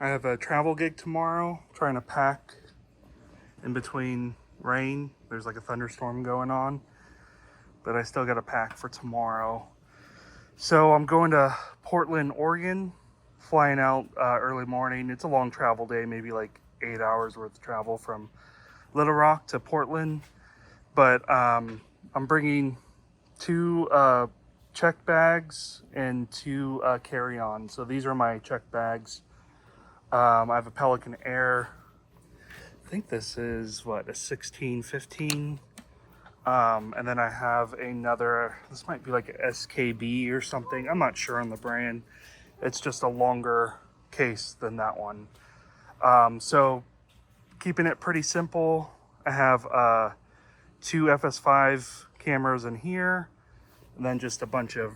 I have a travel gig tomorrow, trying to pack in between rain. There's like a thunderstorm going on, but I still got to pack for tomorrow. So I'm going to Portland, Oregon, flying out early morning. It's a long travel day, maybe like 8 hours worth of travel from Little Rock to Portland. But I'm bringing two check bags and two carry-on. So these are my check bags. I have a Pelican Air. I think this is what, a 16-15. And then I have another, this might be like a SKB or something. I'm not sure on the brand. It's just a longer case than that one. So keeping it pretty simple. I have two FS5 cameras in here, and then just a bunch of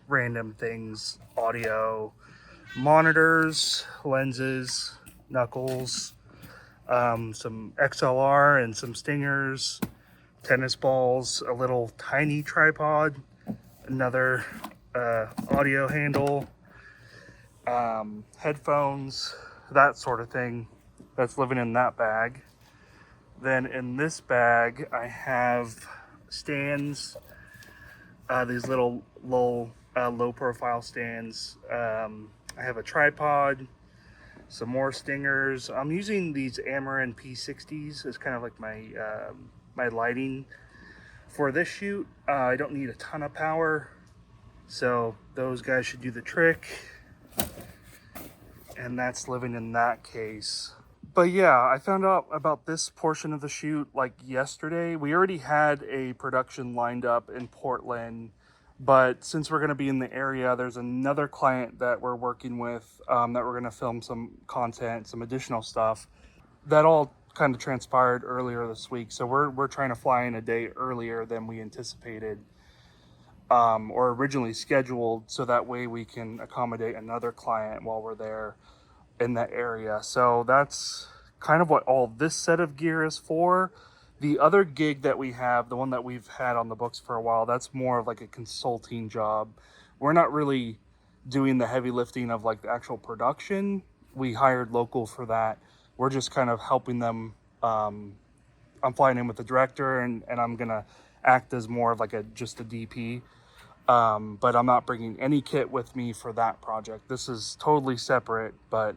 random things, audio, monitors, lenses, knuckles, some XLR and some stingers, tennis balls, a little tiny tripod, another audio handle, headphones, that sort of thing. That's living in that bag. Then in this bag, I have stands, these little low profile stands. I have a tripod, some more stingers. I'm using these Tamron P60s as kind of like my my lighting for this shoot. I don't need a ton of power, so those guys should do the trick. And that's living in that case. But yeah, I found out about this portion of the shoot like yesterday. We already had a production lined up in Portland, but since we're going to be in the area, there's another client that we're working with that we're going to film some content, some additional stuff. That all kind of transpired earlier this week, so we're trying to fly in a day earlier than we anticipated or originally scheduled, so that way we can accommodate another client while we're there in that area. So that's kind of what all this set of gear is for. The other gig that we have, the one that we've had on the books for a while, that's more of like a consulting job. We're not really doing the heavy lifting of like the actual production. We hired local for that. We're just kind of helping them. I'm flying in with the director, and I'm gonna act as more of like just a DP. But I'm not bringing any kit with me for that project. This is totally separate, but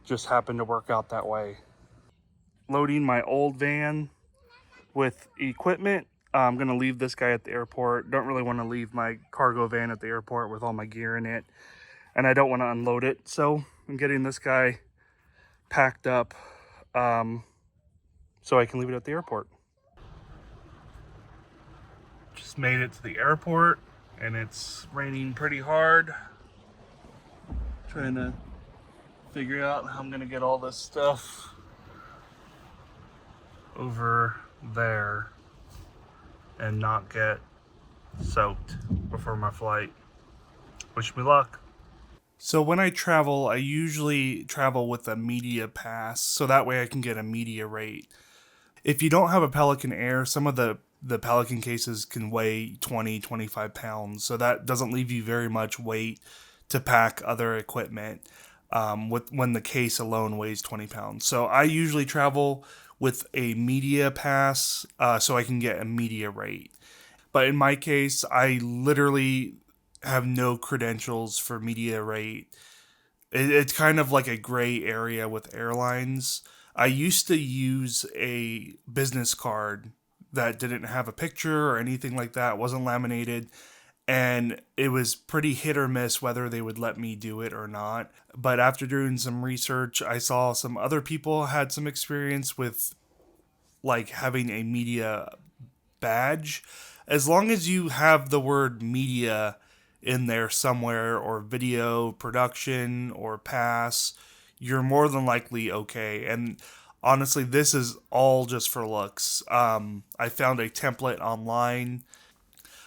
just happened to work out that way. Loading my old van with equipment. I'm gonna leave this guy at the airport. Don't really want to leave my cargo van at the airport with all my gear in it, and I don't want to unload it. So I'm getting this guy packed up so I can leave it at the airport. Just made it to the airport, and it's raining pretty hard. Trying to figure out how I'm gonna get all this stuff over there and not get soaked before my flight. Wish me luck. So when I travel, I usually travel with a media pass, so that way I can get a media rate. If you don't have a Pelican Air, some of the Pelican cases can weigh 20, 25 pounds, so that doesn't leave you very much weight to pack other equipment when the case alone weighs 20 pounds. So I usually travel with a media pass so I can get a media rate. But in my case, I literally have no credentials for media rate. It's kind of like a gray area with airlines. I used to use a business card that didn't have a picture or anything like that, it wasn't laminated, and it was pretty hit or miss whether they would let me do it or not. But after doing some research, I saw some other people had some experience with like having a media badge. As long as you have the word media in there somewhere, or video production or pass, you're more than likely okay. And honestly, this is all just for looks. I found a template online.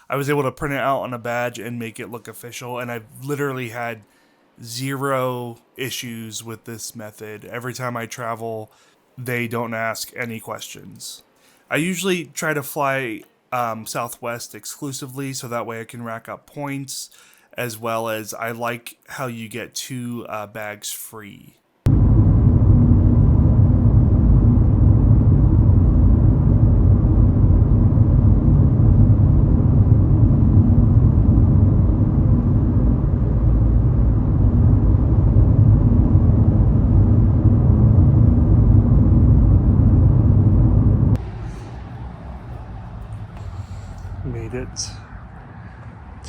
I was able to print it out on a badge and make it look official, and I've literally had zero issues with this method. Every time I travel, they don't ask any questions. I usually try to fly Southwest exclusively, so that way I can rack up points, as well as I like how you get two bags free.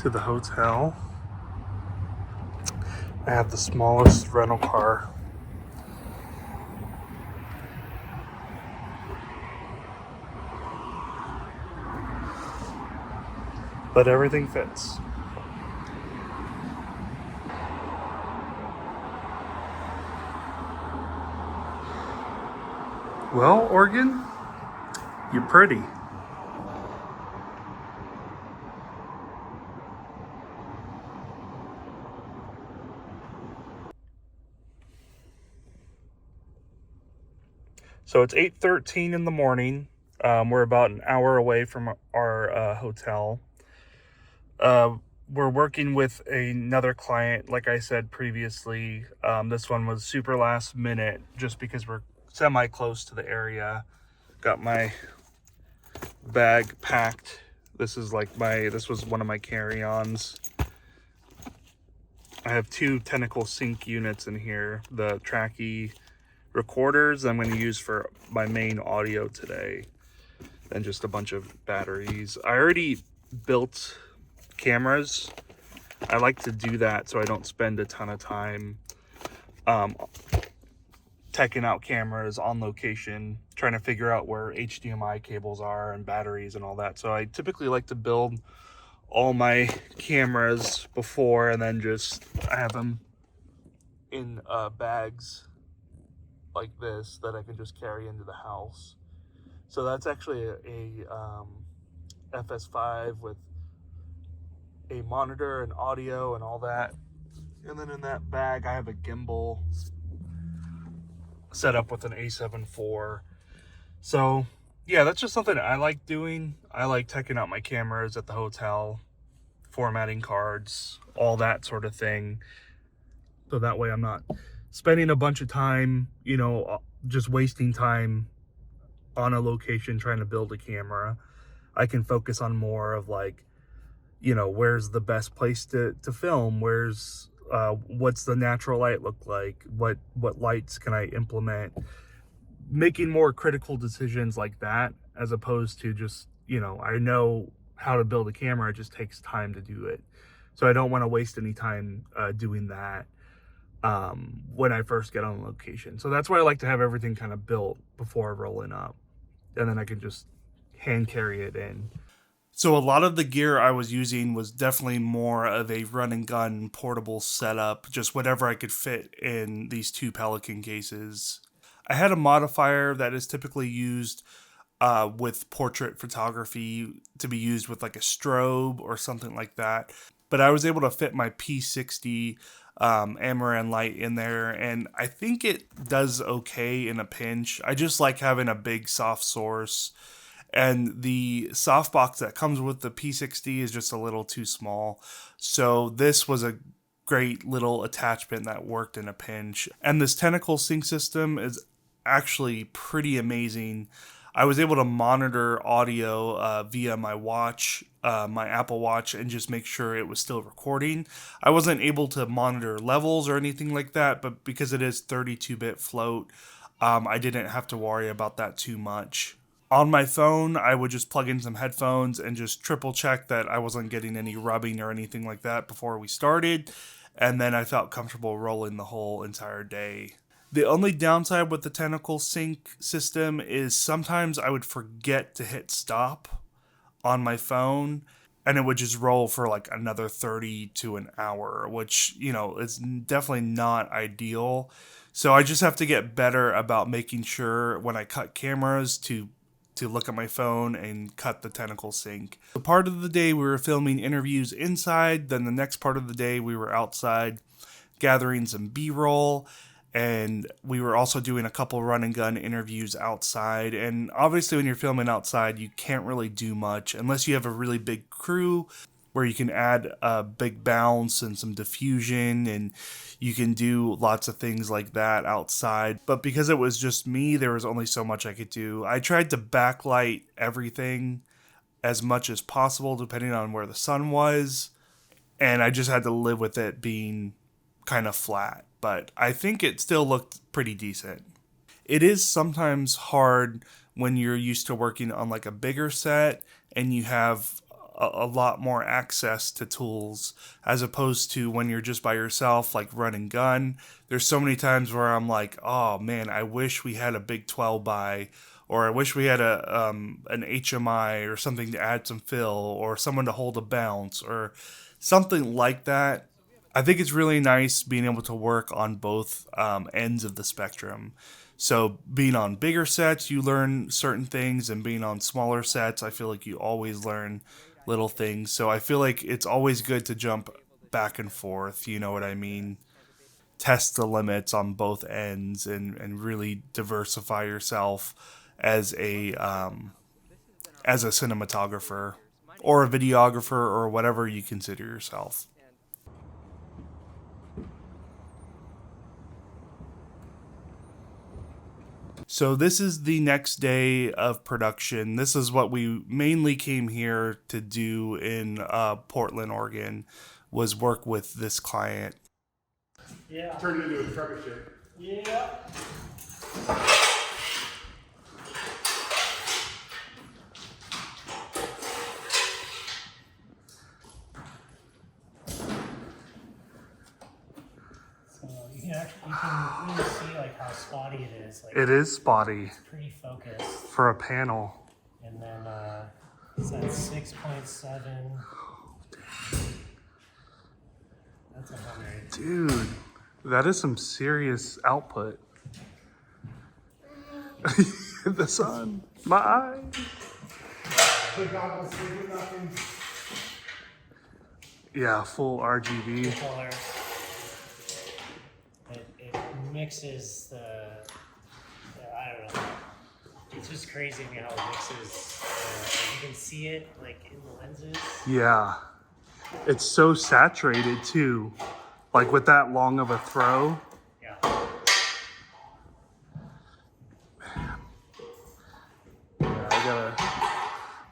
to the hotel. I have the smallest rental car. But everything fits. Well, Oregon, you're pretty. So it's 8:13 in the morning. We're about an hour away from our hotel. We're working with another client, like I said previously. This one was super last minute just because we're semi-close to the area. Got my bag packed. This was one of my carry-ons. I have 2 Tentacle sync units in here. The Tracky recorders I'm going to use for my main audio today, and just a bunch of batteries. I already built cameras. I like to do that so I don't spend a ton of time teching out cameras on location, trying to figure out where HDMI cables are and batteries and all that. So I typically like to build all my cameras before, and then I have them in bags like this that I can just carry into the house. So that's actually a FS5 with a monitor and audio and all that. And then in that bag I have a gimbal set up with an A7IV. So yeah, that's just something I like doing. I like checking out my cameras at the hotel, formatting cards, all that sort of thing. So that way I'm not spending a bunch of time, just wasting time on a location trying to build a camera. I can focus on more of where's the best place to film? What's the natural light look like? What lights can I implement? Making more critical decisions like that, as opposed to just, I know how to build a camera. It just takes time to do it. So I don't want to waste any time doing that when I first get on location. So that's why I like to have everything kind of built before rolling up, and then I can just hand carry it in. So a lot of the gear I was using was definitely more of a run and gun portable setup, just whatever I could fit in these 2 Pelican cases. I had a modifier that is typically used with portrait photography, to be used with like a strobe or something like that. But I was able to fit my P60 Amaran light in there, and I think it does okay in a pinch. I just like having a big soft source, and the softbox that comes with the P60 is just a little too small. So this was a great little attachment that worked in a pinch. And this Tentacle sync system is actually pretty amazing. I was able to monitor audio via my watch, my Apple Watch, and just make sure it was still recording. I wasn't able to monitor levels or anything like that, but because it is 32-bit float, I didn't have to worry about that too much. On my phone, I would just plug in some headphones and just triple check that I wasn't getting any rubbing or anything like that before we started, and then I felt comfortable rolling the whole entire day. The only downside with the Tentacle sync system is sometimes I would forget to hit stop on my phone, and it would just roll for like another 30 to an hour, which, is definitely not ideal. So I just have to get better about making sure when I cut cameras to look at my phone and cut the Tentacle sync. The part of the day we were filming interviews inside, then the next part of the day we were outside gathering some B-roll, and we were also doing a couple run and gun interviews outside. And obviously when you're filming outside, you can't really do much unless you have a really big crew where you can add a big bounce and some diffusion, and you can do lots of things like that outside. But because it was just me, there was only so much I could do. I tried to backlight everything as much as possible depending on where the sun was, and I just had to live with it being kind of flat. But I think it still looked pretty decent. It is sometimes hard when you're used to working on like a bigger set and you have a lot more access to tools as opposed to when you're just by yourself, like run and gun. There's so many times where I'm like, oh man, I wish we had a big 12 by, or I wish we had an HMI or something to add some fill, or someone to hold a bounce, or something like that. I think it's really nice being able to work on both ends of the spectrum. So being on bigger sets, you learn certain things, and being on smaller sets, I feel like you always learn little things. So I feel like it's always good to jump back and forth. You know what I mean? Test the limits on both ends, and really diversify yourself as a cinematographer or a videographer or whatever you consider yourself. So this is the next day of production. This is what we mainly came here to do in Portland, Oregon, was work with this client. Yeah. Turn it into a trucker shit. Yeah. You can really see like how spotty it is. Like, It is spotty it's pretty focused. for a panel. And then it's at 6.7. That's 100. Dude, that is some serious output. The sun, my eye. The goggles say nothing. Yeah, full RGB. Color. It mixes I don't know. It's just crazy to me how it mixes. You can see it like in the lenses. Yeah. It's so saturated too. Like with that long of a throw. Yeah. Yeah,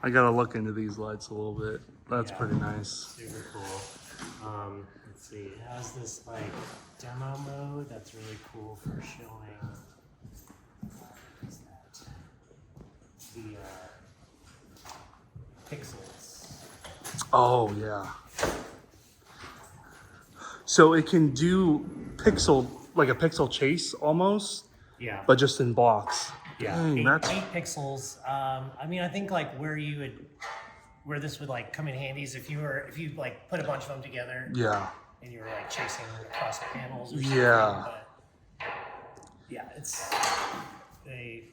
I gotta look into these lights a little bit. That's pretty nice. Super cool. Let's see. It has this like demo mode that's really cool for showing. What is that? The pixels. Oh yeah. So it can do like a pixel chase almost, Yeah. but just in blocks. Yeah. Dang, Eight pixels. I mean, I think like where this would like come in handy is if you like put a bunch of them together. Yeah. And you were like chasing across the panels or something. Yeah. But yeah, it's a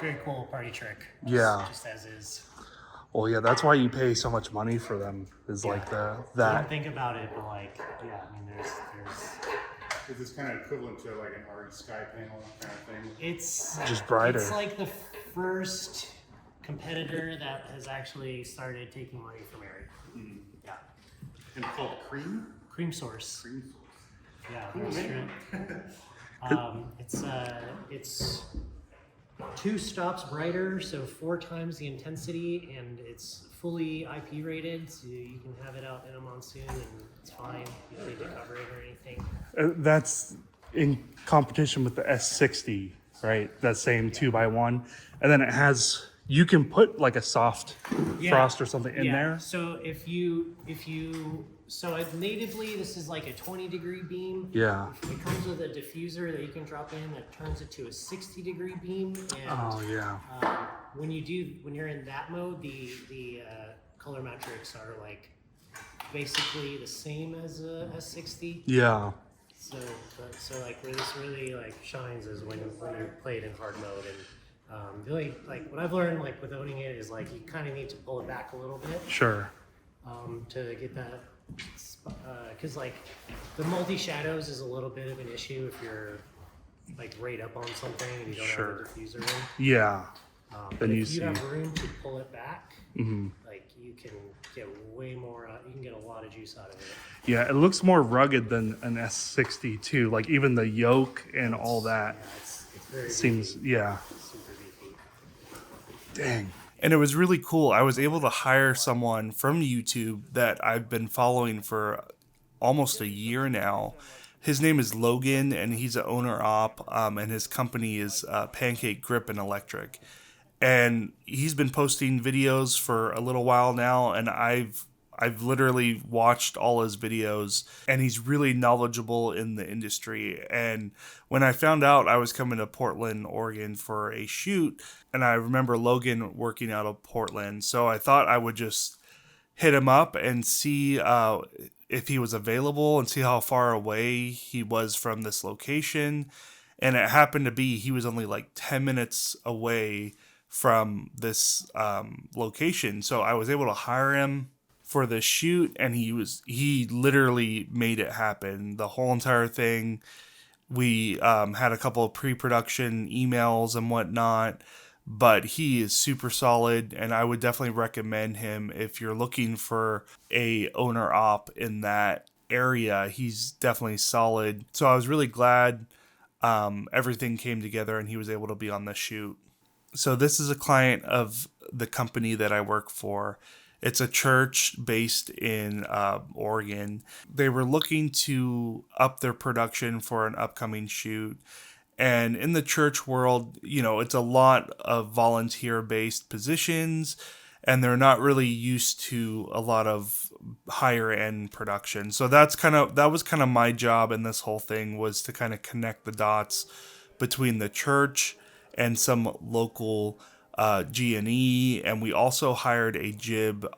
very cool party trick. Just as is. Well, yeah, that's why you pay so much money for them. Is like I that. don't think about it, but like, yeah, I mean, there's. Is this kind of equivalent to like an RE Sky panel kind of thing? It's just brighter. It's like the first competitor that has actually started taking money from Ari. Mm-hmm. Yeah. And called Cream? Cream Source. Cream Source. Yeah. Cool name. It's 2 stops brighter, so 4 times the intensity, and it's fully IP rated, so you can have it out in a monsoon and it's fine. You don't need to cover it or anything. That's in competition with the S60, right? That same 2x1, and then it has. You can put like a soft frost or something in there. So natively this is like a 20-degree beam. Yeah. It comes with a diffuser that you can drop in that turns it to a 60-degree beam. And Oh yeah. when you're in that mode, the color metrics are like basically the same as a S60. Yeah. So like where this really like shines is when you play it in hard mode. And really, like what I've learned, like with owning it, is like you kind of need to pull it back a little bit Sure. to get that, because like the multi shadows is a little bit of an issue if you're like right up on something and you don't have a diffuser in. Yeah. But if you have room to pull it back, Mm-hmm. like you can get way more. You can get a lot of juice out of it. Yeah, it looks more rugged than an S60 too. Like even the yoke and all that Yeah, it's very seems. beefy. Yeah. Super beefy. Dang. And it was really cool. I was able to hire someone from YouTube that I've been following for almost a year now. His name is Logan, and he's an owner-op, and his company is Pancake Grip and Electric. and he's been posting videos for a little while now, and I've literally watched all his videos, and he's really knowledgeable in the industry. And when I found out I was coming to Portland, Oregon for a shoot, and I remember Logan working out of Portland, so I thought I would just hit him up and see if he was available and see how far away he was from this location. And it happened to be he was only like 10 minutes away from this location. So I was able to hire him for the shoot, and he literally made it happen. The whole entire thing. We had a couple of pre-production emails and whatnot, but he is super solid, and I would definitely recommend him if you're looking for a owner op in that area. He's definitely solid. So I was really glad everything came together and he was able to be on the shoot. So this is a client of the company that I work for. It's a church based in Oregon. They were looking to up their production for an upcoming shoot. And in the church world, it's a lot of volunteer-based positions, and they're not really used to a lot of higher-end production. So that was kind of my job in this whole thing, was to kind of connect the dots between the church and some local G&E, and we also hired a jib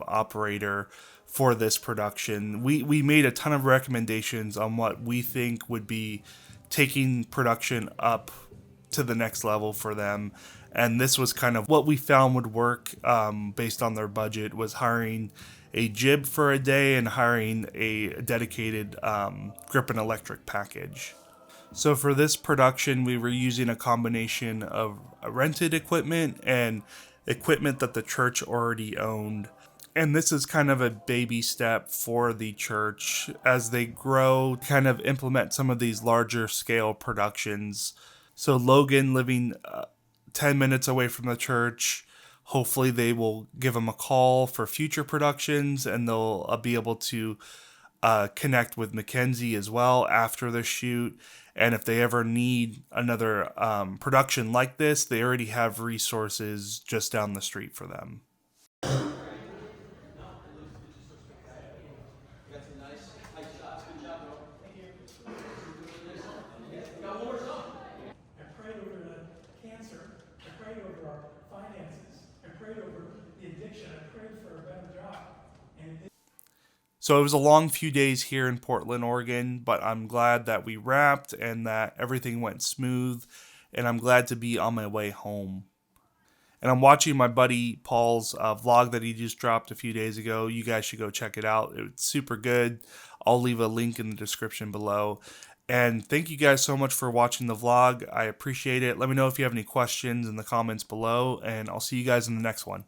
operator for this production. We made a ton of recommendations on what we think would be taking production up to the next level for them, and this was kind of what we found would work based on their budget, was hiring a jib for a day and hiring a dedicated grip and electric package. So for this production, we were using a combination of rented equipment and equipment that the church already owned. And this is kind of a baby step for the church as they grow, kind of implement some of these larger scale productions. So Logan living 10 minutes away from the church, hopefully they will give him a call for future productions, and they'll be able to connect with Mackenzie as well after the shoot. And if they ever need another production like this, they already have resources just down the street for them. I prayed over the cancer. I prayed over our finances. I prayed over the addiction. I prayed for a better job. So it was a long few days here in Portland, Oregon, but I'm glad that we wrapped and that everything went smooth, and I'm glad to be on my way home. And I'm watching my buddy Paul's vlog that he just dropped a few days ago. You guys should go check it out. It's super good. I'll leave a link in the description below. And thank you guys so much for watching the vlog. I appreciate it. Let me know if you have any questions in the comments below, and I'll see you guys in the next one.